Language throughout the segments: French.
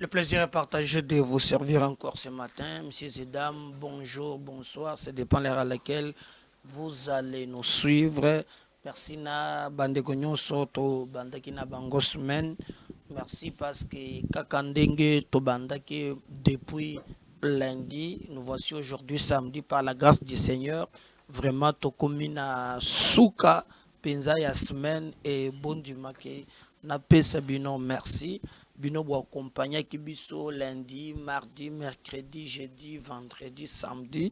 plaisir est partagé de vous servir encore ce matin. Messieurs et dames, bonjour, bonsoir. Ça dépend de l'heure à laquelle vous allez nous suivre. Merci na bande konyoso to bandaki na bango semaine. Merci parce que kakandenge to bandaki depuis lundi. Nous voici aujourd'hui samedi par la grâce du Seigneur. Vraiment to komina souka penza ya semaine et bon dumake na pesa bino merci. Bino bo accompagner kibiso lundi, mardi, mercredi, jeudi, vendredi, samedi.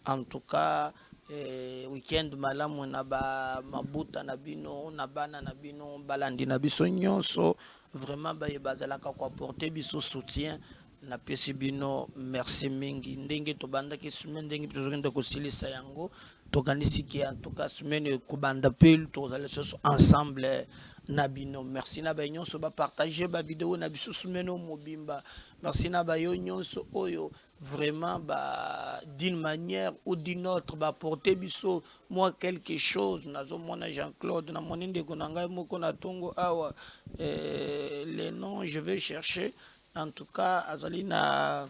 En tout cas, weekend malamu na ba mabuta na bino, na bana na bino, balandi na biso nyonso. Vraiment ba bazalaka ko apporter biso soutien. Na pesi bino merci mingi. Ndenge to banda ki semaine ndenge tozokenda ko silisa yango. Tokanisi ki en tout cas semaine ko banda pel to ensemble. Nabino merci na ba nyonso ba partager ba vidéo na biso sumeno mobimba merci na ba nyonso oyo vraiment ba d'une manière ou d'une autre ba porter biso moi quelque chose nazo mona Jean-Claude na monende ko nanga moko na tongo awa les noms je vais chercher en tout cas azalina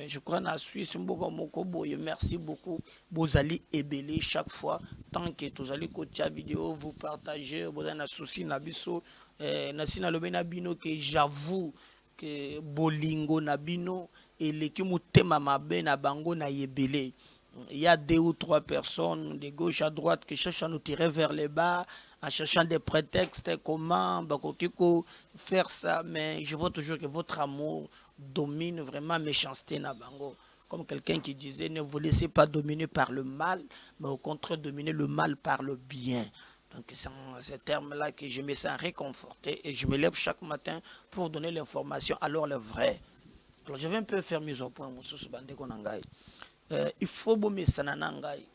je crois na Suisse mboko moko boye merci beaucoup bozali ebele chaque fois tant que vous allez côté vidéo vous partagez vous avez un souci na biso na sina lobe na bino que j'avoue que bolingo na bino et leki mutema mabe na bango na yebele. Il y a 2 ou 3 personnes de gauche à droite qui cherchent à nous tirer vers les bas en cherchant des prétextes comment bakokiko faire ça, mais je vois toujours que votre amour domine vraiment méchanceté na bango. Comme quelqu'un qui disait, ne vous laissez pas dominer par le mal, mais au contraire, dominer le mal par le bien. Donc c'est en ces termes-là que je me sens réconforté et je me lève chaque matin pour donner l'information, alors le vrai. Alors je vais un peu faire mise au point, il faut me sananangai.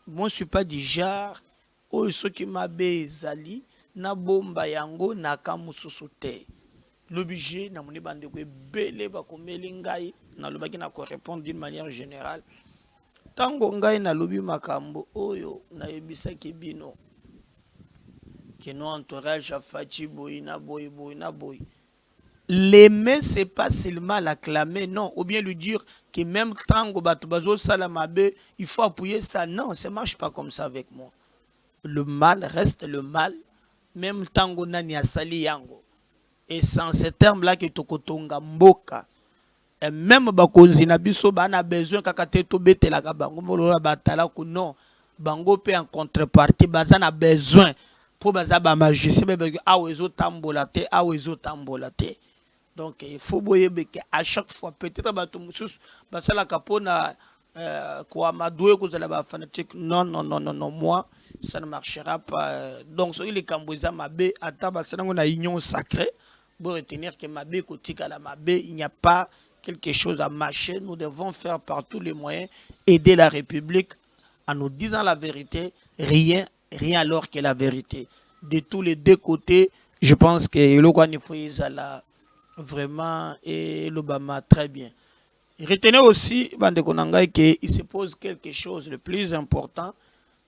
Moi, je ne suis pas du genre, oh, ce qui m'a bezali, na bomba yango, na kamususu te. L'objet, na moni bande ko belé ba ko melingai, na lobaki na ko répondre d'une manière générale. Tango ngai na lobi makambo oyo na yebisaki bino. Que nos entourage a fati boy na boy boy na boy. L'aimer c'est pas seulement l'acclamer, non, ou bien lui dire que même tango bato bazo salamabe, il faut appuyer ça. Non, ça marche pas comme ça avec moi. Le mal reste le mal, même tango nani asali yango. Et sans ces termes-là que tokotonga mboka. Et même bakonzi na biso bana besoin kakate to betela ka bango molola batala ko non. Bango pe en contrepartie bazana besoin pour baza ba magicien be awezo tambola te awezo tambola te. Donc il faut boyebe que à chaque fois peut-être bato mususu basala kapona quoi madoué ko zala ba fanatique non non non non non moi ça ne marchera pas. Donc so il est kamboza mabe ata basana ngona union sacrée. Pour retenir que Mabé Kotika la Mabé, il n'y a pas quelque chose à marcher. Nous devons faire par tous les moyens aider la République en nous disant la vérité, rien alors que la vérité. De tous les deux côtés, je pense que le Nifoïzala vraiment et l'Obama très bien. Retenez aussi, Bande Konangai, qu'il se pose quelque chose de plus important.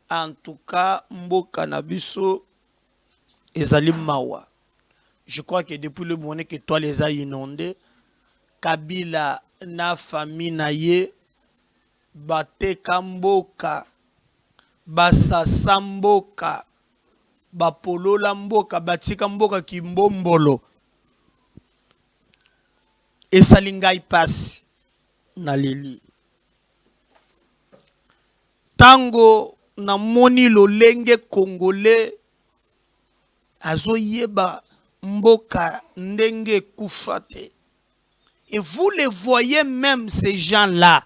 En tout cas, Mboka Nabiso et Zalim Mawa. Je crois que depuis le moment que toi les as inondés, Kabila na famille na ye, bate kamboka, basasa mboka, bapolola mboka, batika mboka kimbombolo. Et salingai passe na leli. Tango na moni lolenge congolais, azo yeba mboka ndenge kufate. Et vous les voyez même ces gens-là.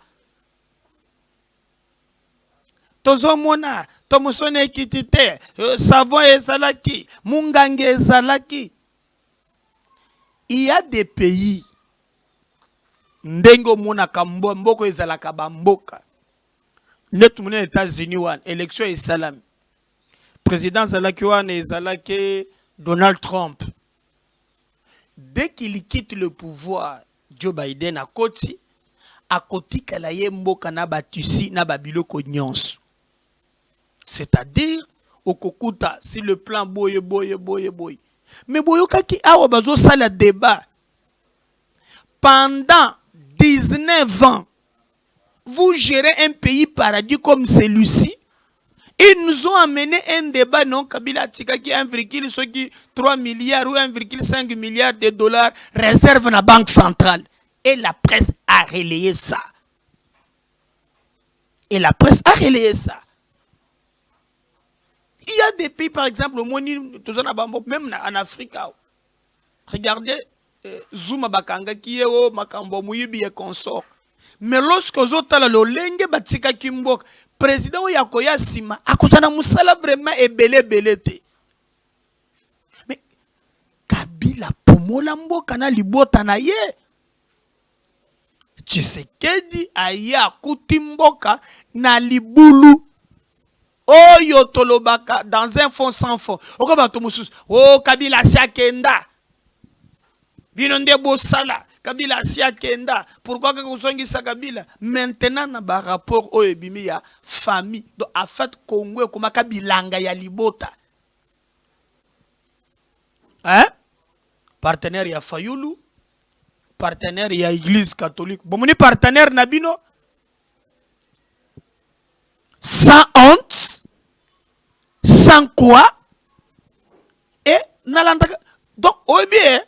Tozomona, tomosone kitite, savon ezalaki, mungange ezalaki. Il y a des pays ndenge mona kambo mboko ezalaka bamboka. Net mona États-Unis wan élection esalami. Président zalaki wan ezalaki Donald Trump. Dès qu'il quitte le pouvoir, Joe Biden a koti kalaye mboka na batusi na babiloko nyonso. C'est-à-dire, okokuta, si le plan boye. Mais boyokaki awa bazo sala débat. pendant 19 ans, vous gérez un pays paradis comme celui-ci. Ils nous ont amené un débat, non, Kabila Tikaki, 1,3 milliard ou 1,5 milliard de dollars réserve dans la banque centrale. Et la presse a relayé ça. Et la presse a relayé ça. Il y a des pays, par exemple, au même en Afrique. Regardez, Zuma Bakanga qui est au Makambo Mouyibi et consort. Mais lorsque vous avez le lenge batika kimbok, président Yakoya Sima, akosana musala vraiment ebele te. Mais Kabila pomola mboka na libota na ye. Tshisekedi aya kutimboka na libulu. Oyo tolobaka dans un fond sans fond. Okobato mususu, oh Kabila siakenda. Binonde bosala. Kabila siakenda. Pourquoi que vous soyez sa Kabila? Maintenant, na ba rapport au ebimi ya famille. Donc, en fait, Congo comme Kabilanga ya libota. Hein? Partenaire ya Fayulu. Partenaire ya Église catholique. Bon, mon partenaire Nabino. Sans honte. Sans quoi? Et nalanda. Donc, au bien.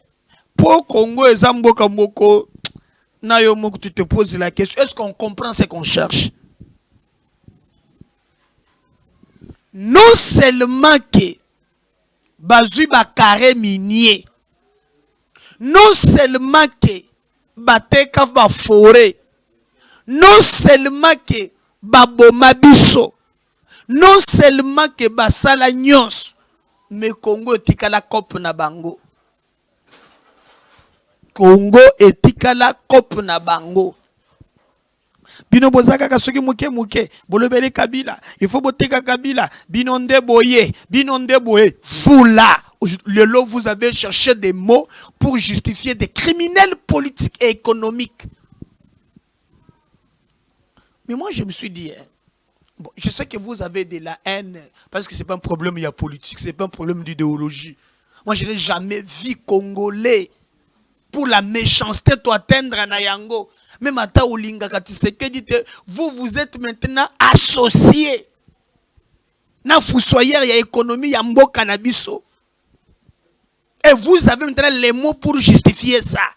Pour Congo et Zamboka Moko, tu te poses la question, est-ce qu'on comprend ce qu'on cherche? Non seulement que Bazui ba carré minier, non seulement que Bateka ba forêt, non seulement que Baboma biso, non seulement que Basala nyons, mais Congo tika la cop na bango. Congo etikala kop na bango. Bino bozaka kasoki muke bolobele Kabila, il faut boteka Kabila, binonde boye. Vous là, le lot vous avez cherché des mots pour justifier des criminels politiques et économiques. Mais moi je me suis dit, bon, je sais que vous avez de la haine parce que c'est pas un problème il y a politique, c'est pas un problème d'idéologie. Moi je n'ai jamais vu Congolais pour la méchanceté to atteindre à Nayango. Même à Taoulinga Katisekedi, vous êtes maintenant associés. Na fussoyeur ya économie ya mboka na biso. Et vous avez maintenant les mots pour justifier ça.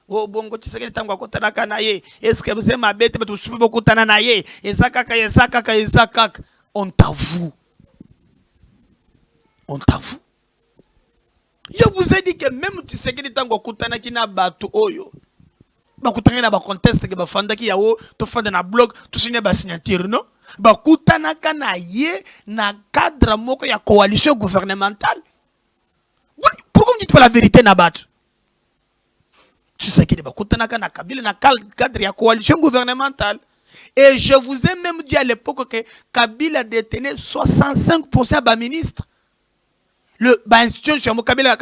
Oh bongo Tshisekedi tango akotana kanaye. Est-ce que vous aimez ma bête mais soupe beaucoup tana naye. Ezakaka. On t'avoue. Je vous ai dit que même Tshisekedi tango kutana kina batu oyo. Ba kutana na ba conteste ke ba fanda ki yawo to fanda na blog to signer ba signature non? Ba kutana kana ye na cadre moko ya coalition gouvernementale. Pourquoi vous dites pas la vérité na batu? Tshisekedi ba kutana kana Kabila na cadre ya coalition gouvernementale. Et je vous ai même dit à l'époque que Kabila détenait 65% ba ministre. Le institution Kabila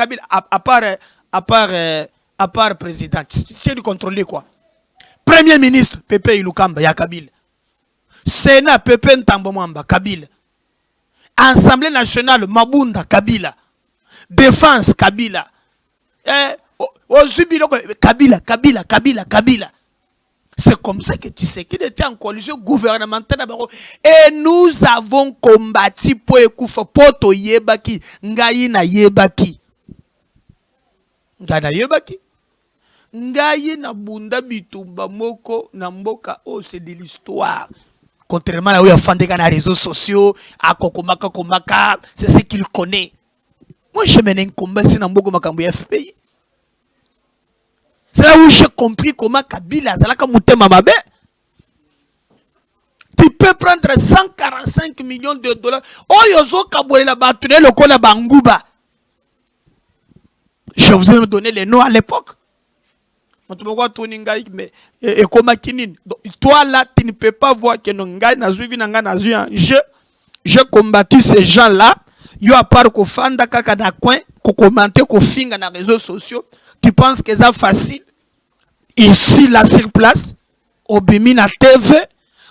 à part président, c'est de contrôler quoi. Premier ministre Pepe Ilukamba ya Kabila. Sénat Pepe Ntambomamba Kabila. Assemblée nationale Mabunda Kabila. Défense Kabila. Kabila. C'est comme ça que Tshisekedi était en coalition gouvernementale. Et nous avons combattu pour Ekoufa Poto Yebaki. Ngayi na Yebaki. Ngayi na Bunda Bitumba Moko na Mboka. Oh, c'est de l'histoire. Contrairement à où il y a fandé dans les réseaux sociaux, à Kokomaka, c'est ce qu'il connaît. Moi, je mène un combat sur Nambogo Makambo FPI. C'est là où j'ai compris comment Kabila Zalaka Moutema Mabe. Tu peux prendre 145 millions de dollars. Oh, yozo Kaboué la batune le kola Bangouba. Je vous ai donné les noms à l'époque. Mais et comment Kinin. Toi là, tu ne peux pas voir que Nongai Nazuvi Nanga Nazu. J'ai combattu ces gens-là. Yo à part ko fanda kaka na coin, ko commenter, ko finga na réseaux sociaux. Tu penses que c'est facile? Ici, là, sur place, au Bimina TV,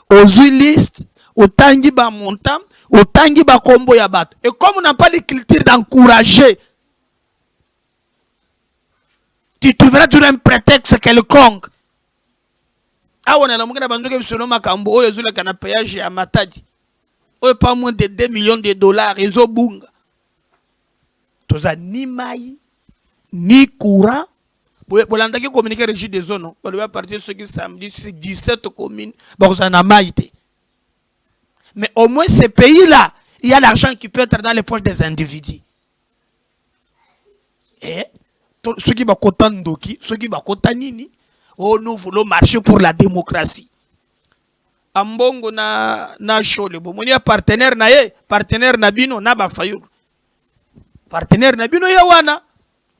aux listes, au Tangiba Montam, au Tangiba Kombo Yabat. Et comme on n'a pas les cultures d'encourager, Tu trouveras toujours un prétexte quelconque. Ah, on a la moquette de selon ma cambo, ou les canapéage à Matadi. Ou pas moins de 2 millions de dollars, et zo bunga. Toza ni maï, ni courant. Pour l'endroit communiquer régime des zones, on va partir ce qui samedi, c'est 17 communes, bon, ça n'a pas été. Mais au moins, ces pays-là, il y a l'argent qui peut être dans les poches des individus. Et ceux qui vont content Ndoki, ceux qui vont content Nini, oh, nous voulons marcher pour la démocratie. Ambongo na chole, bon, il y a partenaire na bino, na bafayou. Partenaire na bino yawana,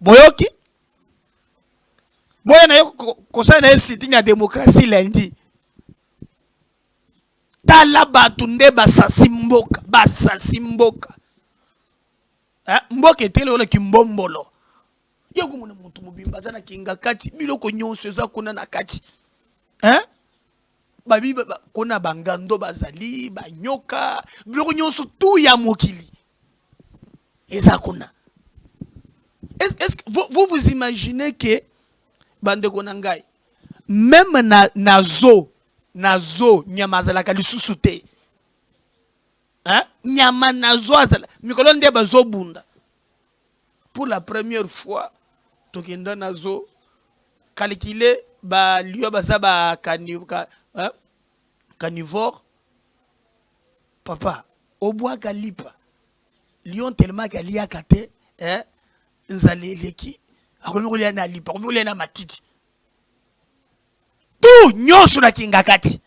boyoki. Boya na yo kosa na sitting ya démocratie lundi. Tala batunde basasi mboka. Mboka etele ole kimbombolo. Yego muna muntu mubimba zana kinga kati biloko nyonso eza kuna na kati. Babi kona bangando bazali, banyoka, biloko nyonso tout ya mokili. Eza kuna. Est-ce que vous imaginez que bande konangai même nazo nyama zalaka lisusu te, nyama nazo azala mikolo nde bazo bunda pour la première fois tokenda nazo calculer ba liyo baza ba carnivore papa obwa kalipa lion tellement kalia kate nzaleleki akomi na lipa akomi na matiti tout nyonso na kinga kati.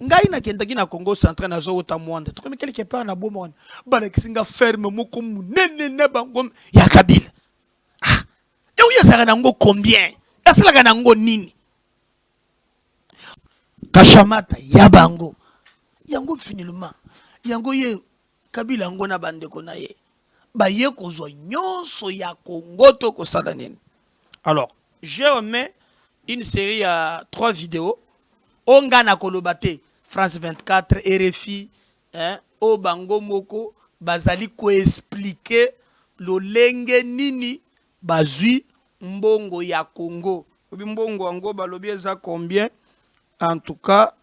Ngai na kendaki na Congo central na zo ota mwanda tokomi quelque part na bomona bana kisinga ferme moko munene na bango ya Kabila. Yo yasaka nango combien yasalaka nango nini kashamata ya bango yango finalement yango ye Kabila ngo na bandeko na ye baye kozwa nyonso ya Congo to kosala nini. Alors j'ai remis une série à 3 vidéos. Ongana kolobate France 24, RFI, o bango moko bazali ko expliquer lo lenge nini bazui mbongo ya Congo. Obi mbongo ango balobi eza combien? En tout cas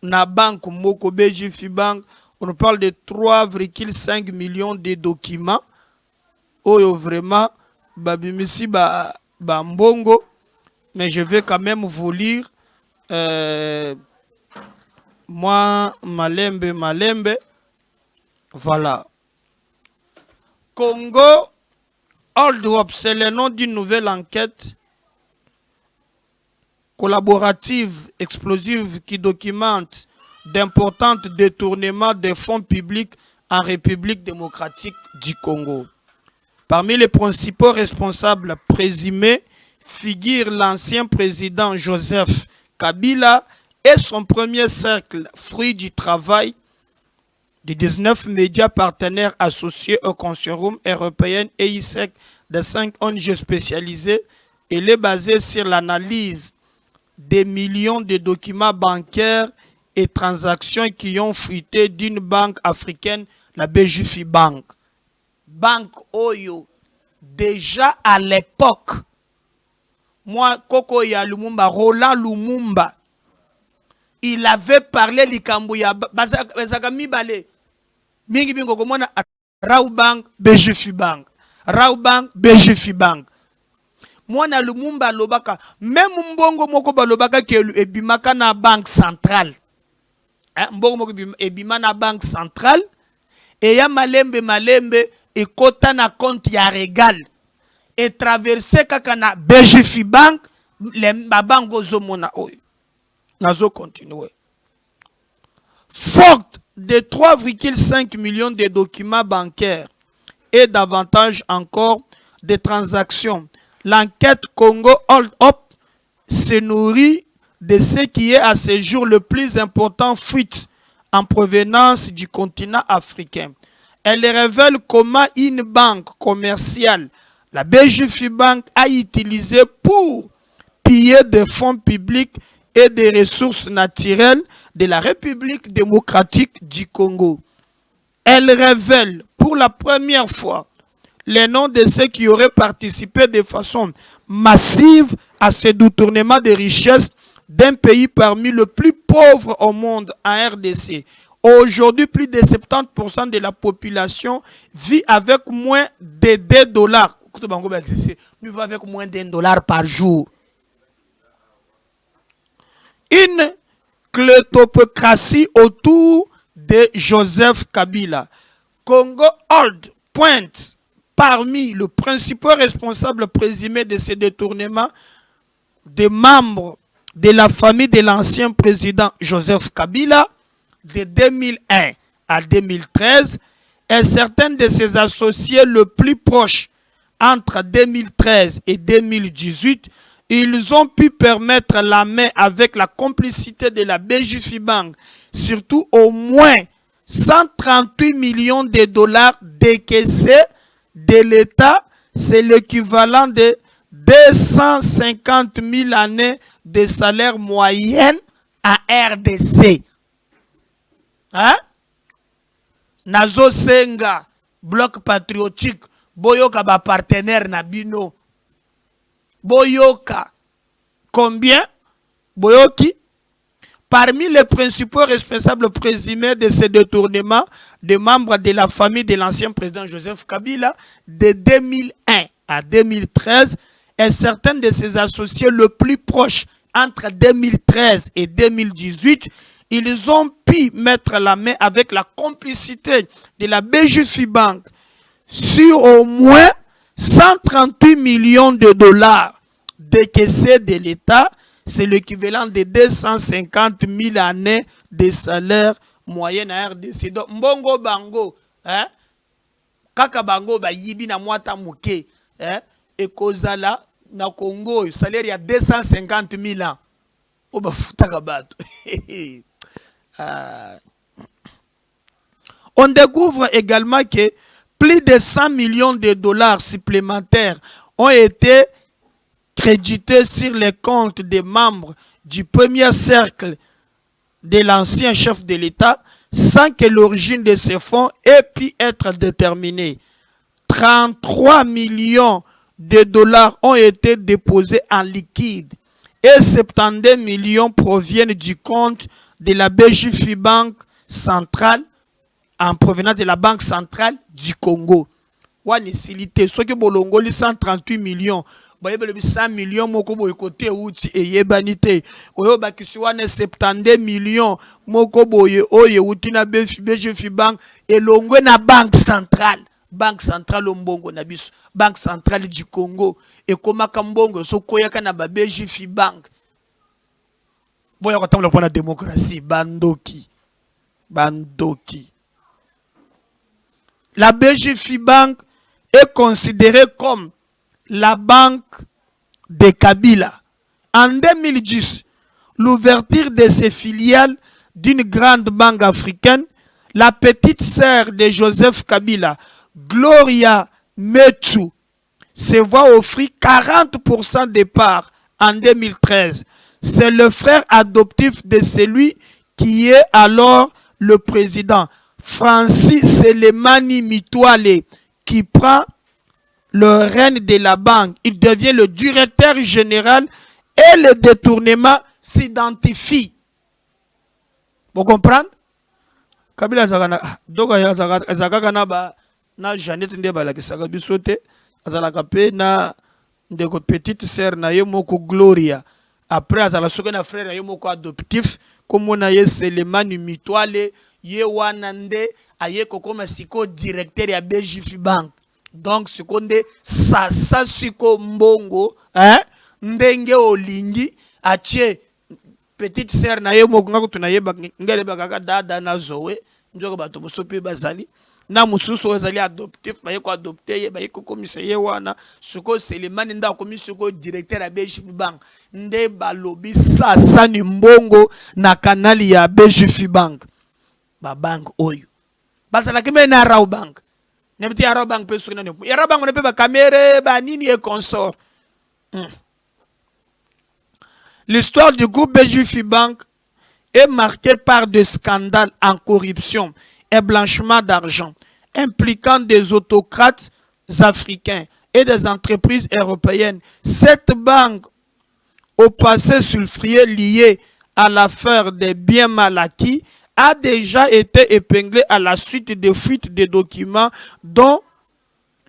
na banque moko BGF Bank, on parle de 3,5 millions de documents. Oyo vraiment babimisi ba mbongo, mais je vais quand même vous lire moi Malembe voilà. Congo Hold Up, c'est le nom d'une nouvelle enquête collaborative explosive qui documente d'importants détournements des fonds publics en République démocratique du Congo. Parmi les principaux responsables présumés figure l'ancien président Joseph Kabila et son premier cercle, fruit du travail de 19 médias partenaires associés au Consortium européen et ISEC de 5 ONG spécialisées. Elle est basée sur l'analyse des millions de documents bancaires et transactions qui ont fuité d'une banque africaine, la BGF Bank. Banque Oyo, déjà à l'époque, moi, Koko ya Lumumba, Roland Lumumba, il avait parlé likambo ya bazakami bale. Mingi bingo komona Rau Bank, BGF Bank. Rau Bank, BGF Bank. Moi na Lumumba lobaka, même mbongo moko balobaka ke ebimaka na banque centrale. Mbongo moko ebima na banque centrale et ya malembe et kota na compte ya Regal et traversé kaka na BGF Bank les babango zo mona oyo. Nazo continuer. Faute de 3,5 millions de documents bancaires et davantage encore de transactions, l'enquête Congo Hold Up se nourrit de ce qui est à ce jour le plus important fuite en provenance du continent africain. Elle révèle comment une banque commerciale, la BGF Bank, a utilisé pour piller des fonds publics et des ressources naturelles de la République démocratique du Congo. Elle révèle pour la première fois les noms de ceux qui auraient participé de façon massive à ce détournement de richesses d'un pays parmi les plus pauvres au monde, en RDC. Aujourd'hui, plus de 70% de la population vit avec moins de 2 dollars. Nous vivons avec moins d'1 dollar par jour. Une kleptocratie autour de Joseph Kabila. Congo Old pointe parmi les principaux responsables présumés de ce détournement des membres de la famille de l'ancien président Joseph Kabila de 2001 à 2013 et certains de ses associés les plus proches entre 2013 et 2018. Ils ont pu permettre la main avec la complicité de la BJFIBank, surtout au moins 138 millions de dollars décaissés de l'État. C'est l'équivalent de 250 000 années de salaire moyenne à RDC. Hein? Nazo Senga, bloc patriotique, boyoka ba partenaire nabino. Boyoka. Combien? Boyoki. Parmi les principaux responsables présumés de ce détournement, des membres de la famille de l'ancien président Joseph Kabila, de 2001 à 2013, et certains de ses associés les plus proches entre 2013 et 2018, ils ont pu mettre la main avec la complicité de la BJFIBank sur au moins 138 millions de dollars décaissés de l'État. C'est l'équivalent de 250 000 années de salaire moyen à RDC. Donc, mbongo bango, hein? Kaka bango ba yibi na mwata muke, hein? Et kozala na Congo, salaire ya 250 000 ans. Oba futaka bato. On découvre également que plus de 100 millions de dollars supplémentaires ont été crédités sur les comptes des membres du premier cercle de l'ancien chef de l'État sans que l'origine de ces fonds ait pu être déterminée. 33 millions de dollars ont été déposés en liquide et 72 millions proviennent du compte de la BJFIBank centrale en provenance de la Banque centrale du Congo. Wani silité, ce que bolongoli 138 millions, 100 millions moko boy côté outi et yebanité. Oyo bakisiwane 72 millions moko boye oye outi na BJFIBank et longwe na Banque centrale. Banque centrale Mbongo na biso, Banque centrale du Congo et komaka mbongo so koyaka na ba BJFIBank. Boya ko tamla pona démocratie bandoki. Bandoki. La BJFIBank est considérée comme la banque de Kabila. En 2010, l'ouverture de ses filiales d'une grande banque africaine, la petite sœur de Joseph Kabila, Gloria Metsu, se voit offrir 40% des parts en 2013. C'est le frère adoptif de celui qui est alors le président, Francis Selemani Mitwale, qui prend le règne de la banque. Il devient le directeur général et le détournement s'identifie. Vous comprenez? Kabila Zagana, Doga Zagana ba na Jeannette Ndeba la kisaka bisote, azalaka pe na ndeko petite sœur na ye moko Gloria. Après azala soka na frère na ye moko adoptif, comme na ye Selemani Mitwale, ye wanande aye kokoma siko directeur ya BJFIBank. Donc sekonde sasa siko mbongo, hein? Ndenge olingi atie petite sœur na ye moko ngako tunayeba ngele bakaka dada na zowe njoko bato bosope bazali na mususu ozali adoptif baye ko adopter ye baye ko komisa ye wana siko Selemani nda komisa ko directeur ya BJFIBank nde balobi sasa ni mbongo na kanali ya BJFIBank ba bank oyo basala kime na Raw Bank nebiti ya Raw Bank pe sukina ne ya Raw Bank ne pe ba kamere ba nini et consort. L'histoire du groupe BJFIBank est marquée par des scandales en corruption et blanchiment d'argent, impliquant des autocrates Africains et des entreprises européennes. Cette banque, au passé sulfureux lié à l'affaire des biens mal acquis, a déjà été épinglée à la suite de fuites de documents dont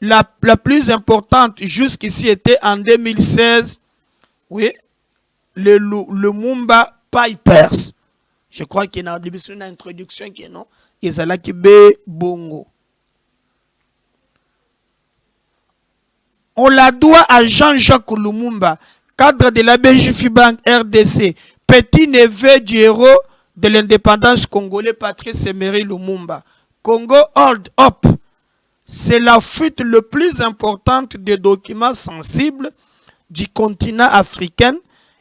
la plus importante jusqu'ici était en 2016, oui, le Lumumba Papers. Je crois qu'il y a une introduction qui est non. Ezalaki be bongo. On la doit à Jean-Jacques Lumumba, cadre de la BJF Bank RDC, petit neveu du héros de l'indépendance congolais Patrice Emery Lumumba. Congo Hold Up, c'est la fuite la plus importante des documents sensibles du continent africain,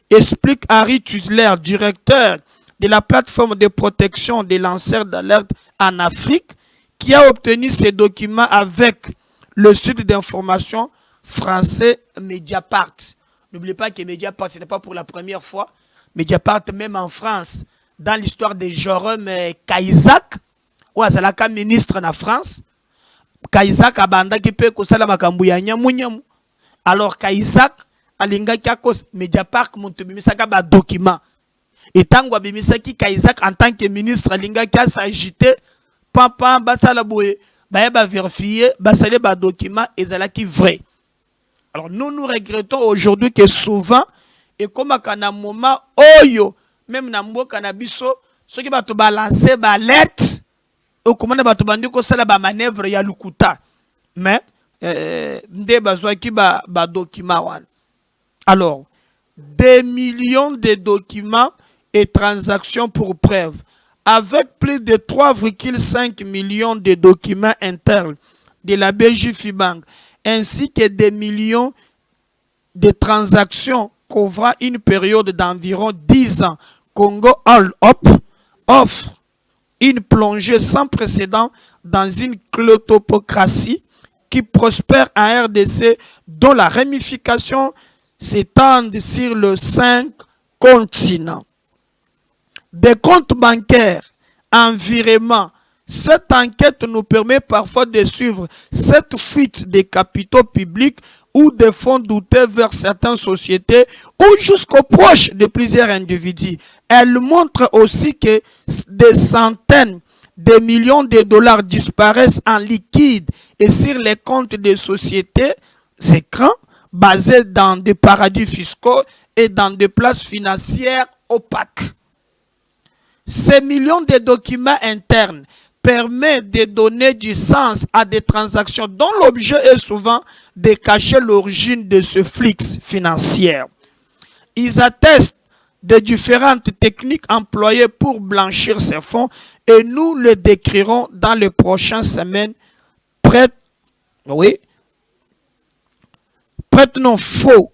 explique Harry Tuzler, directeur de la plateforme de protection des lanceurs d'alerte en Afrique, qui a obtenu ces documents avec le site d'information français Mediapart. N'oubliez pas que Mediapart, ce n'est pas pour la première fois. Mediapart, même en France, dans l'histoire de Jérôme Cahuzac, ou Azalaka ministre en France, Cahuzac a bandaki pe kosala makambu ya nyamu nyamu. Alors Cahuzac alingaki akos Mediapart monte bimisaka ba document. Et tango bimisaki Cahuzac en tant que ministre alingaki s'agiter papa batala boye ba ba vérifier ba sale ba document ezalaki vrai. Alors nous regrettons aujourd'hui que souvent et comme à un moment oyo même na mboka na biso ceux qui ba to balancer ba lettre au commande ba to bandi ko sala ba manœuvre ya lukuta mais nde bazwa ki ba document wan. Alors des millions de documents et transactions pour preuve avec plus de 3,5 millions de documents internes de la BJF Bank ainsi que des millions de transactions couvrant une période d'environ 10 ans, Congo Hold Up offre une plongée sans précédent dans une kleptocratie qui prospère en RDC dont la ramification s'étend sur les 5 continents. Des comptes bancaires, environnement. Cette enquête nous permet parfois de suivre cette fuite des capitaux publics ou des fonds douteux vers certaines sociétés ou jusqu'aux proches de plusieurs individus. Elle montre aussi que des centaines de millions de dollars disparaissent en liquide et sur les comptes des sociétés écrans basées dans des paradis fiscaux et dans des places financières opaques. Ces millions de documents internes permettent de donner du sens à des transactions dont l'objet est souvent de cacher l'origine de ce flux financier. Ils attestent de différentes techniques employées pour blanchir ces fonds et nous le décrirons dans les prochaines semaines. Prête-nom faux,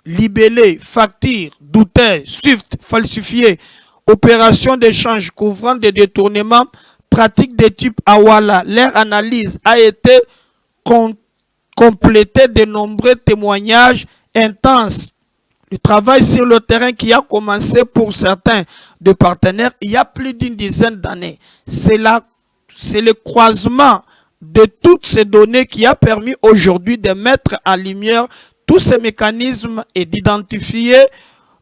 libellé, facture, douteur, SWIFT, falsifié, opération d'échange couvrant des détournements, pratiques de type Awala. Leur analyse a été complétée de nombreux témoignages intenses. Le travail sur le terrain qui a commencé pour certains de partenaires il y a plus d'une dizaine d'années. C'est le croisement de toutes ces données qui a permis aujourd'hui de mettre en lumière tous ces mécanismes et d'identifier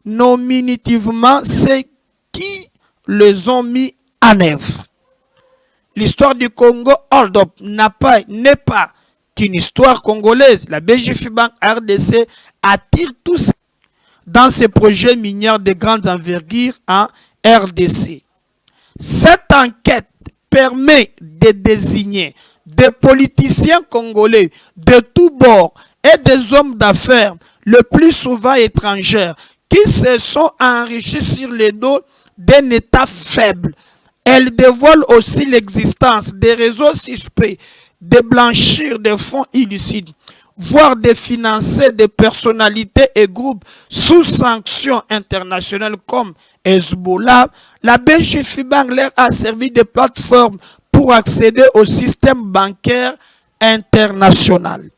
nominativement ceux qui les ont mis en œuvre. L'histoire du Congo Hold Up n'est pas qu'une histoire congolaise. La BJF Bank RDC attire tous dans ces projets miniers de grande envergure en RDC. Cette enquête permet de désigner des politiciens congolais de tous bords et des hommes d'affaires, le plus souvent étrangers, qui se sont enrichis sur les dos d'un État faible. Elle dévoile aussi l'existence des réseaux suspects de blanchir des fonds illicites, voire de financer des personnalités et groupes sous sanctions internationales comme Hezbollah. La BJF Bank leur a servi de plateforme pour accéder au système bancaire international.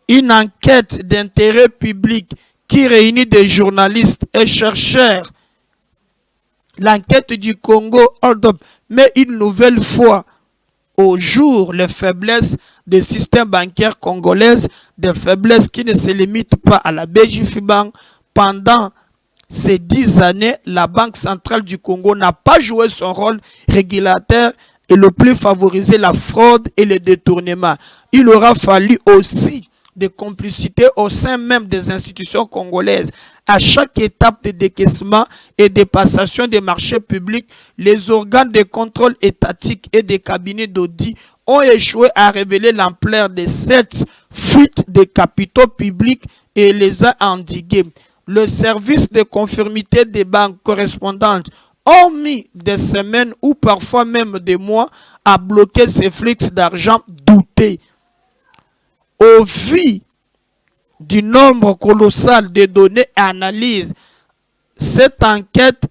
Une enquête d'intérêt public qui réunit des journalistes et chercheurs. L'enquête du Congo Hold Up met une nouvelle fois au jour les faiblesses des systèmes bancaires congolais, des faiblesses qui ne se limitent pas à la BGFIBank. Pendant ces 10 années, la Banque centrale du Congo n'a pas joué son rôle régulateur et le plus favorisé la fraude et le détournement. Il aura fallu aussi des complicités au sein même des institutions congolaises. À chaque étape de décaissement et de passation des marchés publics, les organes de contrôle étatique et des cabinets d'audit ont échoué à révéler l'ampleur de cette fuite des capitaux publics et les a endigués. Le service de conformité des banques correspondantes ont mis des semaines ou parfois même des mois à bloquer ces flux d'argent doutés. Au vu du nombre colossal de données et analyses, cette enquête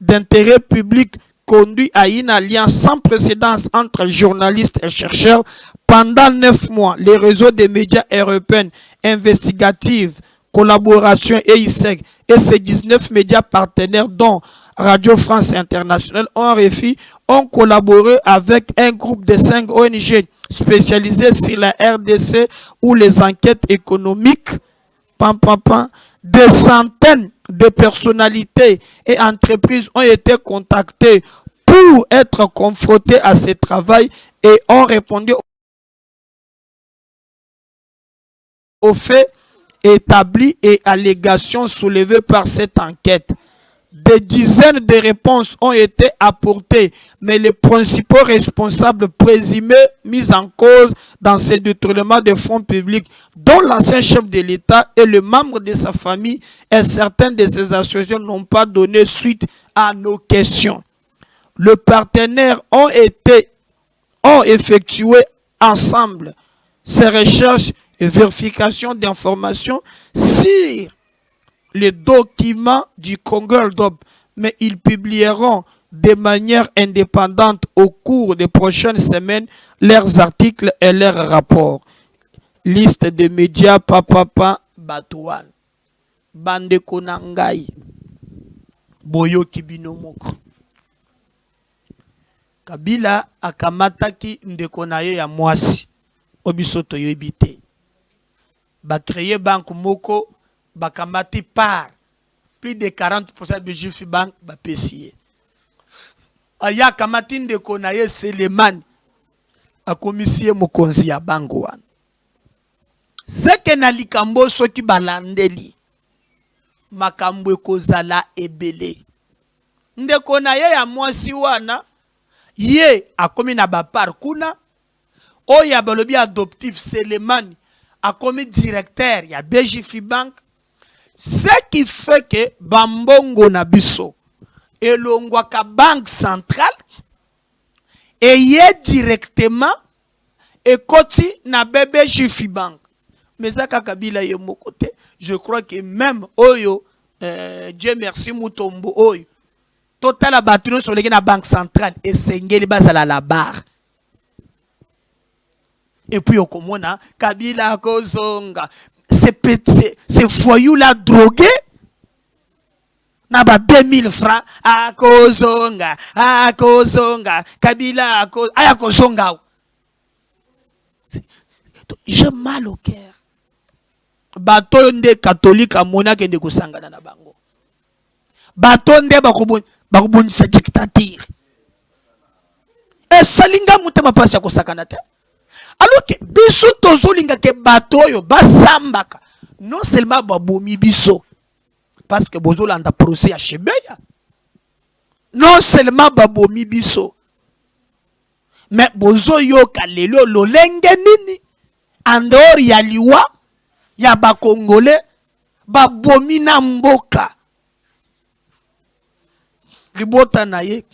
d'intérêt public conduit à une alliance sans précédent entre journalistes et chercheurs. Pendant 9 mois, les réseaux des médias européens investigatifs, Collaboration et ISEC et ses 19 médias partenaires dont Radio France Internationale ont collaboré avec un groupe de 5 ONG spécialisées sur la RDC ou les enquêtes économiques. Des centaines de personnalités et entreprises ont été contactées pour être confrontées à ce travail et ont répondu aux faits établis et allégations soulevées par cette enquête. Des dizaines de réponses ont été apportées, mais les principaux responsables présumés mis en cause dans ce détournement de fonds publics, dont l'ancien chef de l'État et le membre de sa famille et certaines de ses associations n'ont pas donné suite à nos questions. Les partenaires ont effectué ensemble ces recherches et vérifications d'informations sur les documents du Congo, mais ils publieront de manière indépendante au cours des prochaines semaines leurs articles et leurs rapports. Liste de médias Papa Batouan Bandeko Nangai Boyo Kibinomoko Kabila akamataki ndeko na ye ya mwasi obisoto yebite ba créer banque moko bakamati par plus de 40% de BGFIBank ba PCA aya kamati ndeko na ye Selemani akomisie mokonzi ya bango wana seke na likambo soki balandeli makambo ekozala ebele ndeko na ye ya mwasi wana ye akomi na bapar kuna oya balobi adoptif Selemani akomi directeur ya BGFIBank, ce qui fait que bambongo na biso elongwaka banque centrale et ye directement ekoti na BGFIBank. Mais ça Kabila ye mokote, je crois que même oyo Dieu merci Mutombo oyo total abattu sur les banque centrale et sengeli bazala la barre. Et puis, au Komona, Kabila Kozonga, ces foyous-là drogués, n'a pas 2000 francs, à Kozonga, Kabila à Kozonga. J'ai mal au cœur. Batonde catholique à Monaco de Kusanga na bango. Batonde bakubun sa dictature. Et salinga mutema pasi ya kosakanate. Alors que biso tozolinga ke batoyo basambaka non seulement babomi biso parce que bozolanda procès ya Shebeya non seulement babomi biso mais bozoyoka lelo lolenge nini andor ya liwa ya bakongole babomi na mboka libota na ye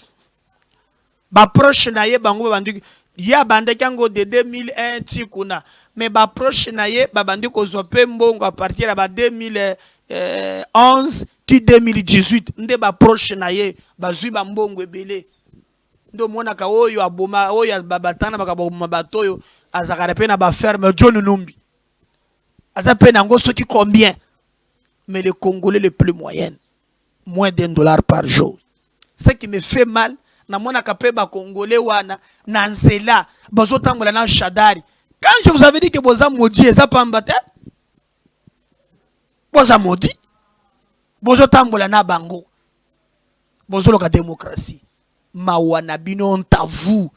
ba proche na ye bango banduki ya bande kango de 2001 tikuna mais ba proche na ye ba bandi ko zope mbongo à partir de 2011 ti 2018 nde ba proche na ye bazui ba mbongo ebele ndo mona ka oyo aboma oyo babatana bakaboma batoyo azakara pe na ba ferme John Numbi azape na ngo soki combien mais les Congolais les plus moyennes moins d'$1 par jour. Ce qui me fait mal na mona kapé ba congolais wana na nzela bazo tambola na Shadari. Quand je vous avais dit que boza maudit eza pamba te, boza maudit bozo tambola na bango, bozo loka démocratie mawana bino honte à vous,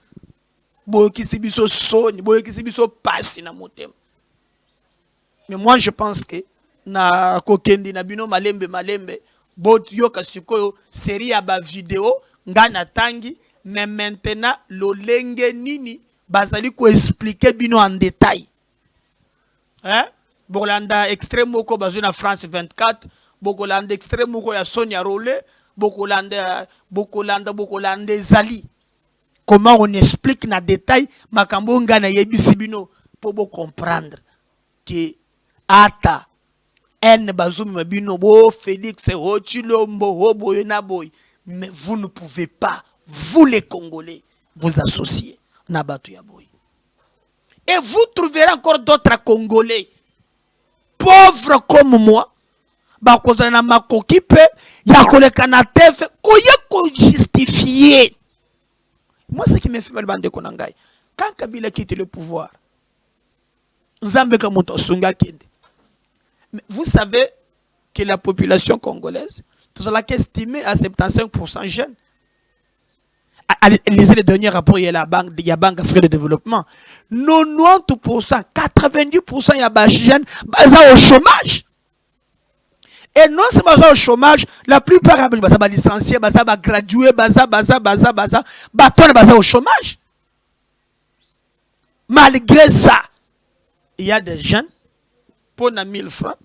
boyokisi biso soni, boyokisi biso pasi na motema. Mais moi je pense que na kokendi na bino malembe bot yoka sikoyo série ya ba vidéo ngana tangi, mais maintenant lolenge nini bazali ko expliquer bino en détail. Hein? Bokolanda extrême moko bazo na France 24, bokolanda extrême moko ya Sonia Rolé, bokolanda Zali. Comment on explique na détail makambo ngana yebisi bino pour bo comprendre que ata en bazumi mabino bo Félix Ochilombo Hoboye na boy, mais vous ne pouvez pas, vous les Congolais, vous associer na batu ya boy. Et vous trouverez encore d'autres Congolais pauvres comme moi, ba kozana na makoki pe ya koleka na teve koye ko justifier. Moi ce qui me fait mal bande konangai, quand Kabila quitte le pouvoir, Nzambe ka moto sunga kende. Vous savez que la population congolaise, tout cela qui est estimée à 75% jeunes. Lisez les derniers rapports, il y a la Banque d'Afrique de développement. 90%, 90% il y a des jeunes basés au chômage. Et non seulement au chômage, la plupart sont licenciés, gradués, basés au chômage. Malgré ça, il y a des jeunes pour 1000 francs,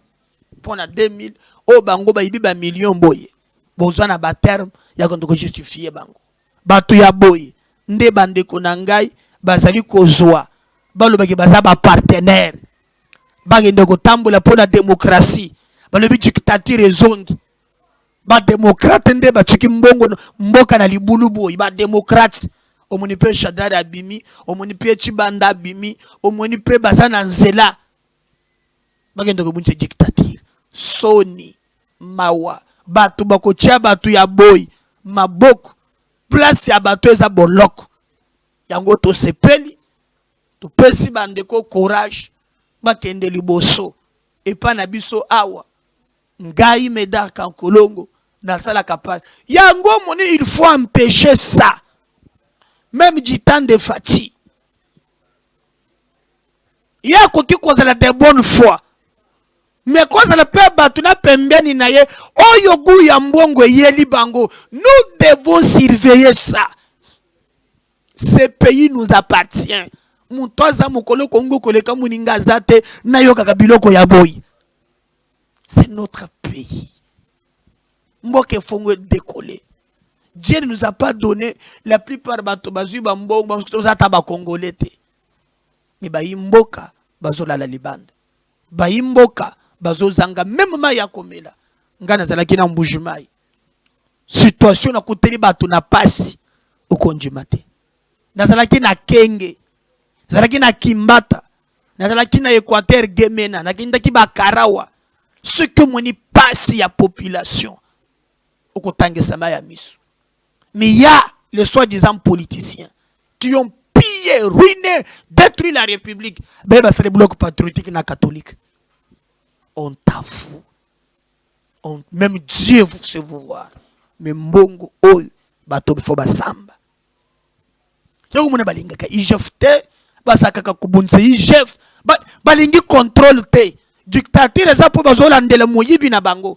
pour 2000, au bango ba ibi ba million boye. Besoin na ba terme, ya kondo ko justifier bango. Batu ya boye, nde bande konangai, bazali kozwa, balobaki baza ba partenaire. Bagende ko tambola pour la démocratie. Balobi dictature ezongi. Ba démocrate nde ba tiki mbongo mboka na libulu boye, ba démocrate. Omoni pe Shadari abimi, omoni pe Chibanda abimi, omoni pe baza na nzela. Bagende ko bunche dictature. Soni mawa batu bakotia batu ya boy maboko place ya batu eza boloko yango to sepeli to pesi bandeko courage bakende liboso epa na biso awa ngai Médard Kankolongo na sala kapaz yango moni il faut empêcher ça même du temps de fatigue ya koki kozala de bonne foi. Mais quand ça le peut battre na pembeni na ye oyogu ya mbongo yeli bango, nous devons surveiller ça. Ce pays nous appartient. Mutoza mukolo Kongo koleka muninga zate na yoka kabiloko ya boy. C'est notre pays. Mboke fongo décoller. Dieu ne nous a pas donné la plupart bato bazu ba mbongo bazata ba congolais te. Mais ba imboka bazola la libande. Ba imboka bazozanga même ma ya komela ngana zalaki na mbujimai situation na kuteli batu na pasi okonjima te nazalaki na kenge zalaki na kimbata nazalaki na Équateur gemena nakindaki bakarawa ce que moni pasi ya population okotangesa ma ya miso. Mais il y a les soi-disant politiciens qui ont pillé, ruiné, détruit la République. Ben c'est le bloc patriotique na catholique. On t'avoue. Même Dieu vous sait vous voir. Mais mbongo oyo bato bifo basamba. Toko mona balinga ka IGF te basaka ka kubunse IGF balingi contrôle te. Dictature eza po bazolandela moyibi na bango.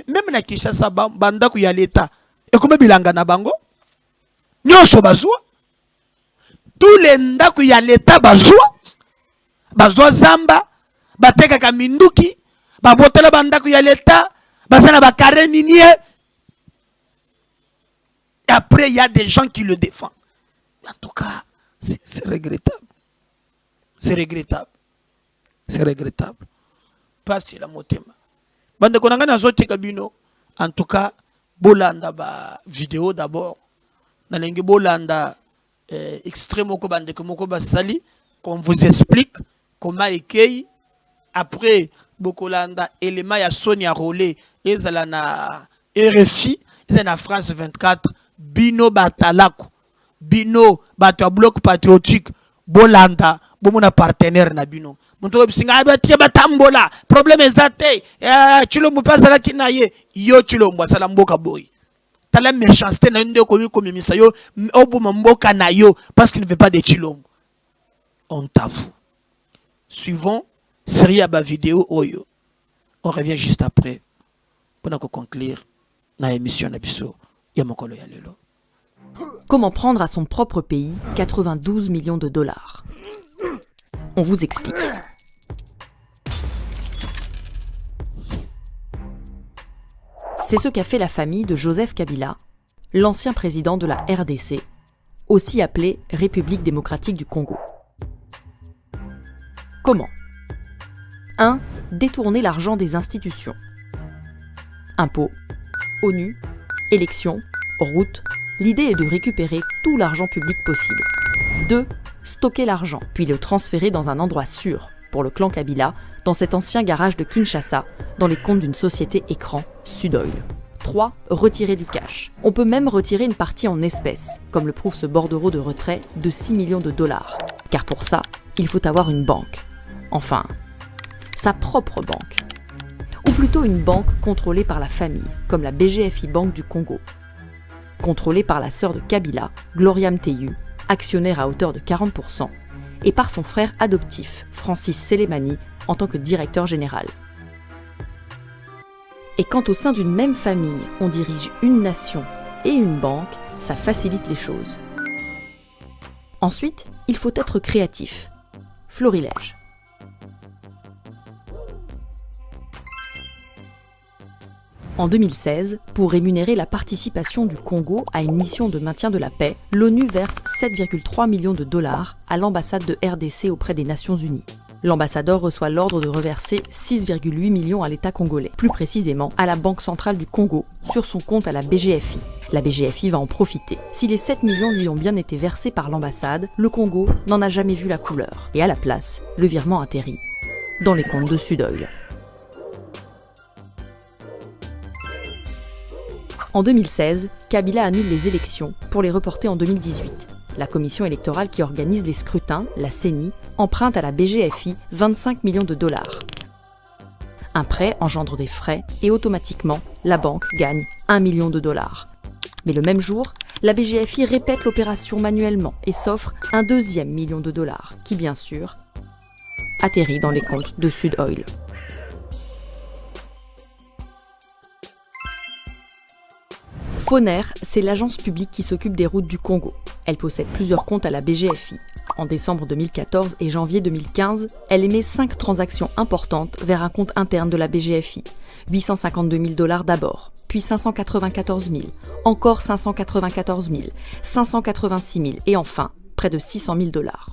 Même na Kinshasa banda ku ya leta ekome bilanga na bango. Nyonso bazwa. Tous les ndaku ya leta bazwa zamba. Bateka kaminduki, babotela bandaku ya leta, bazana bakare minier. Et après, il y a des gens qui le défendent. En tout cas, c'est regrettable. C'est regrettable. C'est regrettable. Pas si la motema. Bande konangana zote kabino. En tout cas, bolanda ba vidéo d'abord. Nalengi bolanda extrême oko bande komoko basali qu'on vous explique comment ekei. Après bokolanda élément ya Sonia Rolé ezala na RFI ezala na France 24 bino batalako, bino bato bloc patriotique, bolanda, bomona partenaire na bino. Monto bisinga batambola, problème ezate, chilombo pasala kinaye, yo chilombo sala mboka boy. T'as la méchanceté na nde komi komi misayo, obuma mboka na yo parce qu'il ne veut pas de chilombo. On t'avoue. Suivons série à ba vidéo oyo. On revient juste après pour conclure la émission Nabiso. Yamokolo Yalelo. Comment prendre à son propre pays 92 millions de dollars? On vous explique. C'est ce qu'a fait la famille de Joseph Kabila, l'ancien président de la RDC, aussi appelée République démocratique du Congo. Comment? 1. Détourner l'argent des institutions. Impôts, ONU, élections, routes. L'idée est de récupérer tout l'argent public possible. 2. Stocker l'argent, puis le transférer dans un endroit sûr, pour le clan Kabila, dans cet ancien garage de Kinshasa, dans les comptes d'une société écran, Sudoil. 3. Retirer du cash. On peut même retirer une partie en espèces, comme le prouve ce bordereau de retrait de 6 millions de dollars. Car pour ça, il faut avoir une banque. Enfin, sa propre banque. Ou plutôt une banque contrôlée par la famille, comme la BGFI Banque du Congo. Contrôlée par la sœur de Kabila, Gloria Mteyu, actionnaire à hauteur de 40%, et par son frère adoptif, Francis Selemani, en tant que directeur général. Et quand au sein d'une même famille, on dirige une nation et une banque, ça facilite les choses. Ensuite, il faut être créatif. Florilège. En 2016, pour rémunérer la participation du Congo à une mission de maintien de la paix, l'ONU verse 7,3 millions de dollars à l'ambassade de RDC auprès des Nations Unies. L'ambassadeur reçoit l'ordre de reverser 6,8 millions à l'État congolais, plus précisément à la Banque centrale du Congo, sur son compte à la BGFI. La BGFI va en profiter. Si les 7 millions lui ont bien été versés par l'ambassade, le Congo n'en a jamais vu la couleur. Et à la place, le virement atterrit dans les comptes de Sudoil. En 2016, Kabila annule les élections pour les reporter en 2018. La commission électorale qui organise les scrutins, la CENI, emprunte à la BGFI 25 millions de dollars. Un prêt engendre des frais et automatiquement, la banque gagne 1 million de dollars. Mais le même jour, la BGFI répète l'opération manuellement et s'offre un deuxième million de dollars qui, bien sûr, atterrit dans les comptes de Sudoil. Foner, c'est l'agence publique qui s'occupe des routes du Congo. Elle possède plusieurs comptes à la BGFI. En décembre 2014 et janvier 2015, elle émet 5 transactions importantes vers un compte interne de la BGFI. 852 000 dollars d'abord, puis 594 000, encore 594 000, 586 000 et enfin près de 600 000 dollars.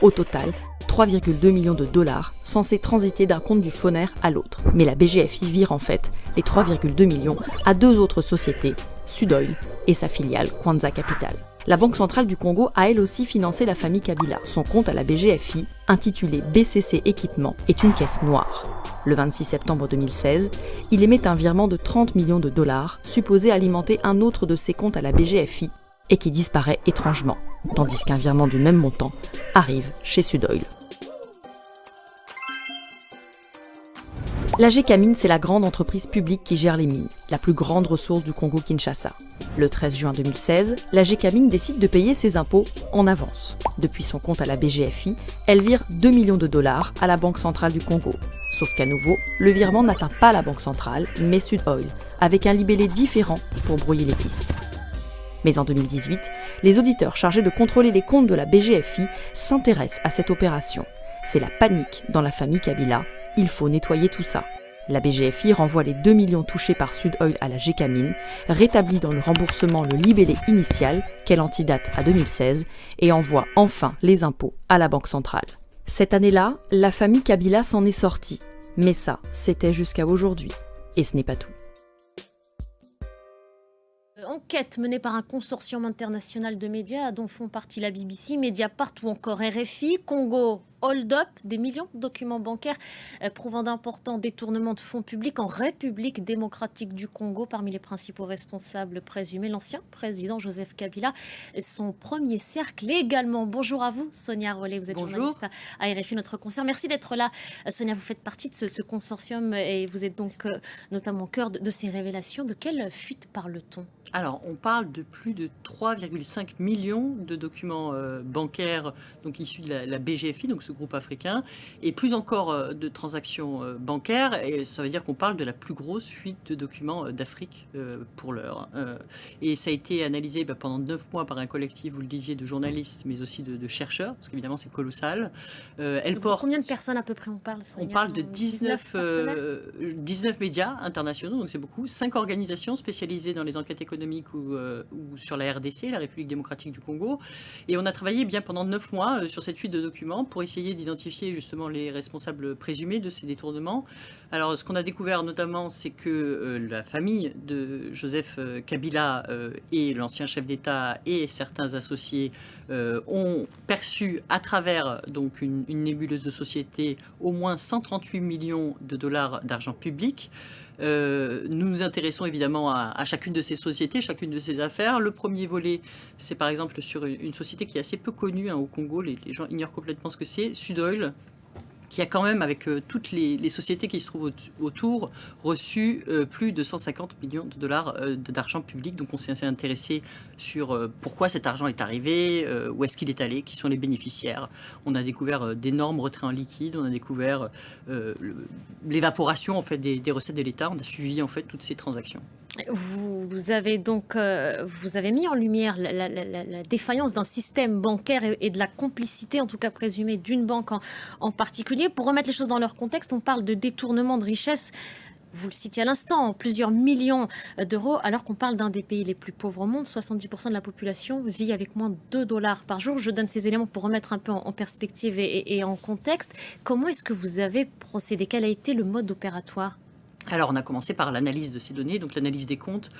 Au total, 3,2 millions de dollars censés transiter d'un compte du Foner à l'autre. Mais la BGFI vire en fait les 3,2 millions à 2 autres sociétés, Sudoil et sa filiale Kwanza Capital. La Banque centrale du Congo a elle aussi financé la famille Kabila. Son compte à la BGFI, intitulé BCC Équipement, est une caisse noire. Le 26 septembre 2016, il émet un virement de 30 millions de dollars, supposé alimenter un autre de ses comptes à la BGFI, et qui disparaît étrangement, tandis qu'un virement du même montant arrive chez Sudoil. La Gécamine, c'est la grande entreprise publique qui gère les mines, la plus grande ressource du Congo-Kinshasa. Le 13 juin 2016, la Gécamine décide de payer ses impôts en avance. Depuis son compte à la BGFI, elle vire 2 millions de dollars à la Banque centrale du Congo. Sauf qu'à nouveau, le virement n'atteint pas la Banque centrale, mais Sudoil, avec un libellé différent pour brouiller les pistes. Mais en 2018, les auditeurs chargés de contrôler les comptes de la BGFI s'intéressent à cette opération. C'est la panique dans la famille Kabila. Il faut nettoyer tout ça. La BGFI renvoie les 2 millions touchés par Sudoil à la Gécamine, rétablit dans le remboursement le libellé initial, qu'elle antidate à 2016, et envoie enfin les impôts à la Banque centrale. Cette année-là, la famille Kabila s'en est sortie. Mais ça, c'était jusqu'à aujourd'hui. Et ce n'est pas tout. Enquête menée par un consortium international de médias dont font partie la BBC, Mediapart ou encore RFI. Congo hold-up, des millions de documents bancaires prouvant d'importants détournements de fonds publics en République démocratique du Congo. Parmi les principaux responsables présumés, l'ancien président Joseph Kabila, son premier cercle également. Bonjour à vous, Sonia Rollet, vous êtes journaliste à RFI, notre consoeur. Merci d'être là. Sonia, vous faites partie de ce consortium et vous êtes donc notamment au cœur de ces révélations. De quelle fuite parle-t-on ? Alors, on parle de plus de 3,5 millions de documents bancaires donc issus de la BGFI, donc ce groupe africain, et plus encore de transactions bancaires. Et ça veut dire qu'on parle de la plus grosse fuite de documents d'Afrique pour l'heure. Et ça a été analysé pendant 9 mois par un collectif, vous le disiez, de journalistes, mais aussi de chercheurs, parce qu'évidemment c'est colossal. Combien de personnes à peu près on parle, Sonia ? On parle de 19 médias internationaux, donc c'est beaucoup, 5 organisations spécialisées dans les enquêtes économiques ou sur la RDC, la République démocratique du Congo. Et on a travaillé bien pendant 9 mois sur cette fuite de documents pour essayer d'identifier justement les responsables présumés de ces détournements. Alors ce qu'on a découvert notamment, c'est que la famille de Joseph Kabila et l'ancien chef d'État et certains associés ont perçu à travers donc une nébuleuse de société au moins 138 millions de dollars d'argent public. Nous nous intéressons évidemment à chacune de ces sociétés, chacune de ces affaires. Le premier volet, c'est par exemple sur une société qui est assez peu connue au Congo, les gens ignorent complètement ce que c'est, Sudoil, qui a quand même, avec toutes les sociétés qui se trouvent autour, reçu plus de 150 millions de dollars d'argent public. Donc on s'est intéressé sur pourquoi cet argent est arrivé, où est-ce qu'il est allé, qui sont les bénéficiaires. On a découvert d'énormes retraits en liquide, on a découvert l'évaporation en fait, des recettes de l'État. On a suivi en fait toutes ces transactions. Vous avez donc mis en lumière la défaillance d'un système bancaire et de la complicité, en tout cas présumée, d'une banque en particulier. Pour remettre les choses dans leur contexte, on parle de détournement de richesse. Vous le citiez à l'instant, plusieurs millions d'euros, alors qu'on parle d'un des pays les plus pauvres au monde. 70% de la population vit avec moins de 2 dollars par jour. Je donne ces éléments pour remettre un peu en perspective et en contexte. Comment est-ce que vous avez procédé ? Quel a été le mode opératoire ? Alors, on a commencé par l'analyse de ces données, donc l'analyse des comptes.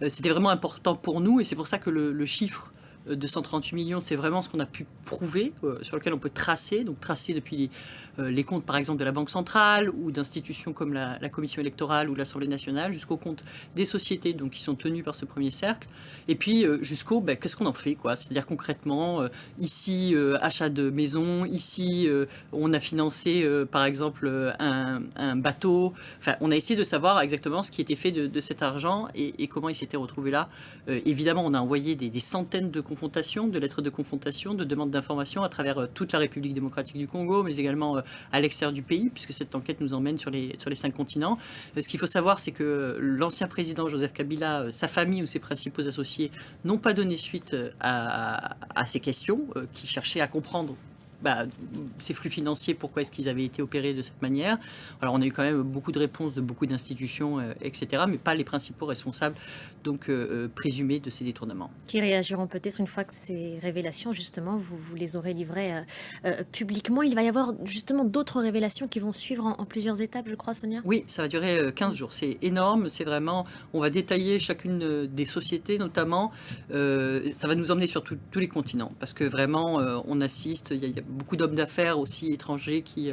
C'était vraiment important pour nous et c'est pour ça que le chiffre de 138 millions, c'est vraiment ce qu'on a pu prouver, sur lequel on peut tracer, donc tracer depuis les comptes par exemple de la Banque centrale ou d'institutions comme la Commission électorale ou l'Assemblée nationale, jusqu'aux comptes des sociétés donc, qui sont tenues par ce premier cercle, et puis jusqu'au qu'est-ce qu'on en fait, quoi. C'est-à-dire concrètement, ici, achat de maison, ici, on a financé par exemple un bateau, enfin, on a essayé de savoir exactement ce qui était fait de cet argent et comment il s'était retrouvé là. Évidemment, on a envoyé des centaines de confrontation, de lettres de confrontation, de demandes d'information à travers toute la République démocratique du Congo, mais également à l'extérieur du pays, puisque cette enquête nous emmène sur les 5 continents. Ce qu'il faut savoir, c'est que l'ancien président Joseph Kabila, sa famille ou ses principaux associés n'ont pas donné suite à ces questions, qui cherchaient à comprendre ces flux financiers, pourquoi est-ce qu'ils avaient été opérés de cette manière. Alors on a eu quand même beaucoup de réponses de beaucoup d'institutions, etc., mais pas les principaux responsables donc présumés de ces détournements. Qui réagiront peut-être une fois que ces révélations, justement, vous les aurez livrées publiquement. Il va y avoir justement d'autres révélations qui vont suivre en plusieurs étapes, je crois, Sonia ? Oui, ça va durer 15 jours. C'est énorme, c'est vraiment... On va détailler chacune des sociétés, notamment. Ça va nous emmener sur tous les continents, parce que vraiment, on assiste... Il y a beaucoup d'hommes d'affaires aussi étrangers qui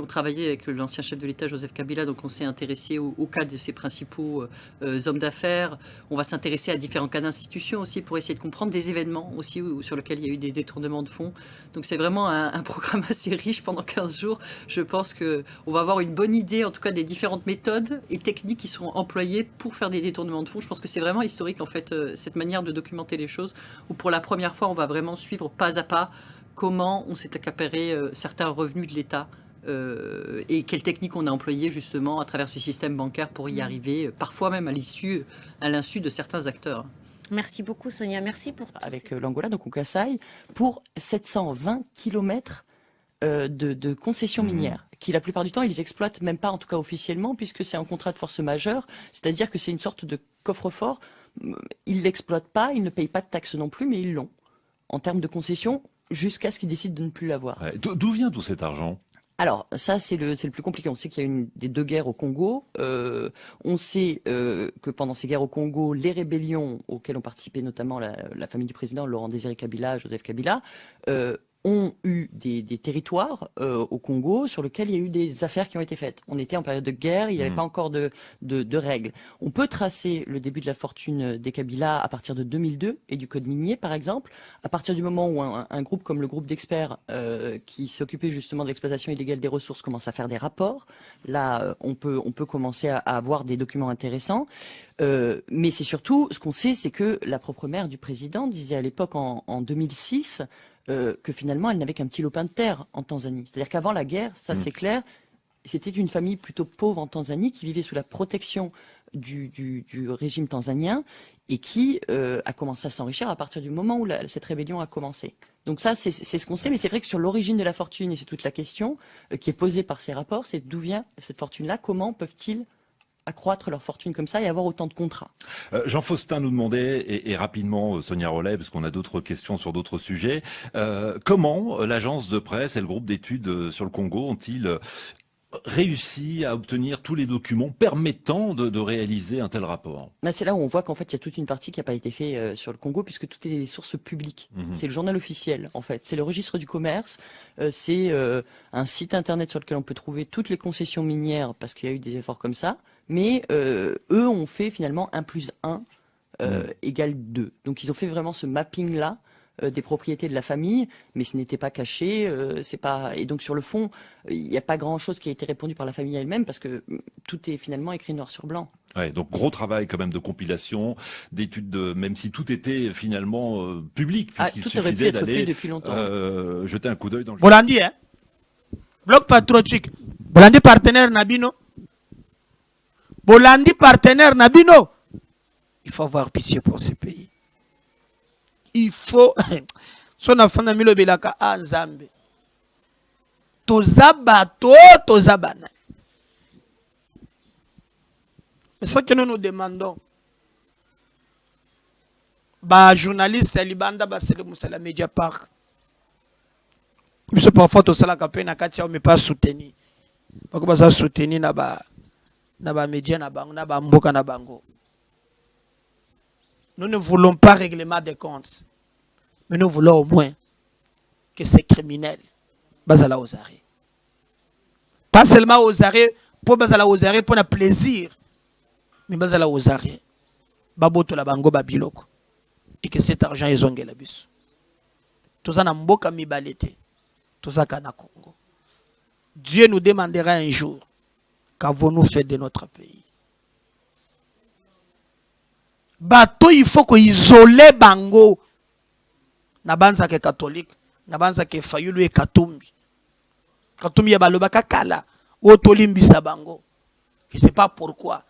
ont travaillé avec l'ancien chef de l'État, Joseph Kabila. Donc on s'est intéressé au cas de ses principaux hommes d'affaires. On va s'intéresser à différents cas d'institutions aussi pour essayer de comprendre des événements aussi sur lesquels il y a eu des détournements de fonds. Donc c'est vraiment un programme assez riche pendant 15 jours. Je pense qu'on va avoir une bonne idée en tout cas des différentes méthodes et techniques qui sont employées pour faire des détournements de fonds. Je pense que c'est vraiment historique en fait cette manière de documenter les choses où pour la première fois on va vraiment suivre pas à pas comment on s'est accaparé certains revenus de l'État et quelles techniques on a employées justement à travers ce système bancaire pour y arriver, parfois même à l'insu de certains acteurs. Merci beaucoup Sonia, merci pour tout. Avec l'Angola, donc au Kasaï, pour 720 kilomètres de concessions minières, qui la plupart du temps ils exploitent même pas, en tout cas officiellement, puisque c'est un contrat de force majeure, c'est-à-dire que c'est une sorte de coffre-fort. Ils l'exploitent pas, ils ne payent pas de taxes non plus, mais ils l'ont en termes de concessions jusqu'à ce qu'ils décident de ne plus l'avoir. Ouais. D'où vient tout cet argent ? Alors ça c'est le plus compliqué. On sait qu'il y a eu des 2 guerres au Congo. On sait que pendant ces guerres au Congo, les rébellions auxquelles ont participé notamment la famille du président Laurent Désiré Kabila, Joseph Kabila, ont eu des territoires au Congo sur lesquels il y a eu des affaires qui ont été faites. On était en période de guerre, il n'y avait pas encore de règles. On peut tracer le début de la fortune des Kabila à partir de 2002 et du code minier, par exemple, à partir du moment où un groupe comme le groupe d'experts qui s'occupait justement de l'exploitation illégale des ressources commence à faire des rapports. Là, on peut commencer à avoir des documents intéressants. Mais c'est surtout, ce qu'on sait, c'est que la propre mère du président disait à l'époque, en 2006, que finalement, elle n'avait qu'un petit lopin de terre en Tanzanie. C'est-à-dire qu'avant la guerre, ça c'est clair, c'était une famille plutôt pauvre en Tanzanie qui vivait sous la protection du régime tanzanien et qui a commencé à s'enrichir à partir du moment où cette rébellion a commencé. Donc ça, c'est ce qu'on sait, mais c'est vrai que sur l'origine de la fortune, et c'est toute la question qui est posée par ces rapports, c'est d'où vient cette fortune-là, comment peuvent-ils accroître leur fortune comme ça et avoir autant de contrats. Jean Faustin nous demandait, et rapidement Sonia Rollet, parce qu'on a d'autres questions sur d'autres sujets, comment l'agence de presse et le groupe d'études sur le Congo ont-ils réussi à obtenir tous les documents permettant de réaliser un tel rapport? Là, c'est là où on voit qu'en fait, il y a toute une partie qui n'a pas été faite sur le Congo, puisque tout est des sources publiques. C'est le journal officiel, en fait. C'est le registre du commerce. C'est un site internet sur lequel on peut trouver toutes les concessions minières, parce qu'il y a eu des efforts comme ça. Mais eux ont fait finalement 1 + 1 égale 2. Donc ils ont fait vraiment ce mapping-là des propriétés de la famille, mais ce n'était pas caché. Et donc sur le fond, il n'y a pas grand-chose qui a été répondu par la famille elle-même, parce que tout est finalement écrit noir sur blanc. Ouais, donc gros travail quand même de compilation, d'études, même si tout était finalement public, puisqu'il suffisait d'aller jeter un coup d'œil dans le... Bolandi, hein? Bloc patriotique. Bolandi partenaire Nabino. Bolandi partenaire Nabino. Il faut avoir pitié pour ce pays. Il faut... Son enfant n'a mis le belaka à Nzambe. Tozabato, tozabana. Mais ce que nous nous demandons, bah journaliste Libanda bah c'est le Moussala Mediapart. Puis parfois tout ça la capé na katia mais pas soutenu. Parce que bah ça soutenu na ba média na bango na ba mboka na bango. Nous ne voulons pas règlement des comptes, mais nous voulons au moins que ces criminels bazala aux arrêts. Pas seulement aux arrêts pour bazala aux arrêts pour le plaisir. Mais bazala aux arrêts, baboto la bango babiloko, et que cet argent est zongé la bus. Tout ça n'a mboka mi balete, tout ça kana Congo. Dieu nous demandera un jour qu'avons-nous fait de notre pays. Bato il faut qu'on isole bango. Nabanza ke catholique, nabanza ke fayulu e katumbi. Katumbi ya baloba kakala, o tolimbisa bango. Je sais pas pourquoi.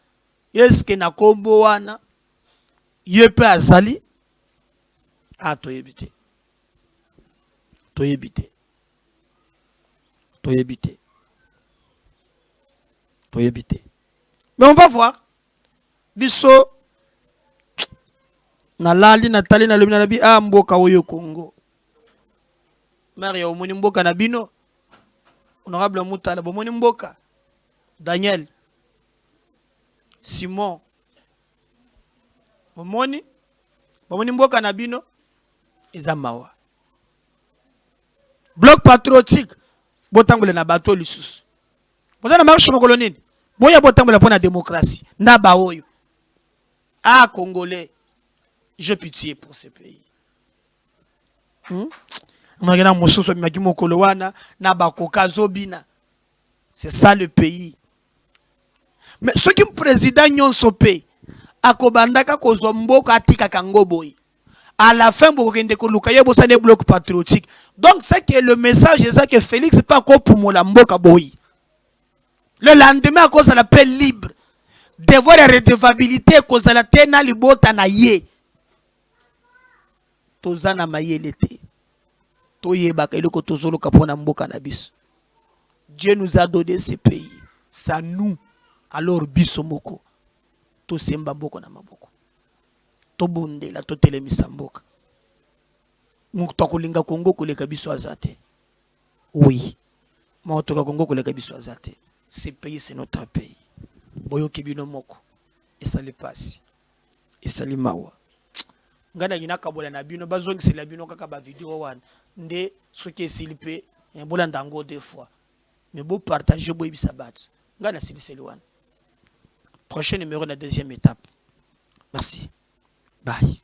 Est-ce que na kombo wana yepe azali a toyebite mais on va voir biso na lali na tali na lobi na bi a mboka oyo Congo Maria omoni mboka na bino honorable Mutala bomoni mboka Daniel Simon bomoni mboka na bino eza mawa bloc patriotique botangole na bato lisusu bozana marche mokolo nini boya botangole pour la démocratie na ba oyo Congolais, j'ai pitié pour ce pays. C'est ça le pays. Mais ce qui me président nyon sopé, akobandaka kozomboka atika kangoboy. À la fin, vous rendez des blocs patriotiques. Donc, c'est que le message est ça que Félix n'est pas encore pour mon mboka boy. Le lendemain, à cause de la paix libre, devoir la redevabilité, à cause de la tena libota na ye. Tozana maye l'été. Toye bakele ko tozolo kapona mboka na biso. Dieu nous a donné ce pays. Ça nous. Alors biso moko. To semba mboko na maboko. To bonde la to telemisa mboka. Mukto kulinga Congo koleka biso azate. Oui. Moto ka Congo koleka biso azate. Ce pays c'est notre pays. Boyo kibino moko. Et ça le passe. Et ça le mawa. ngana yina kabola na bino bazongisela bino kaka ba video wana nde soki esili mpe bolanda yango 2 fois mais beau partager boy bisabat ngana siliseli wana prochain numéro na deuxième étape merci bye.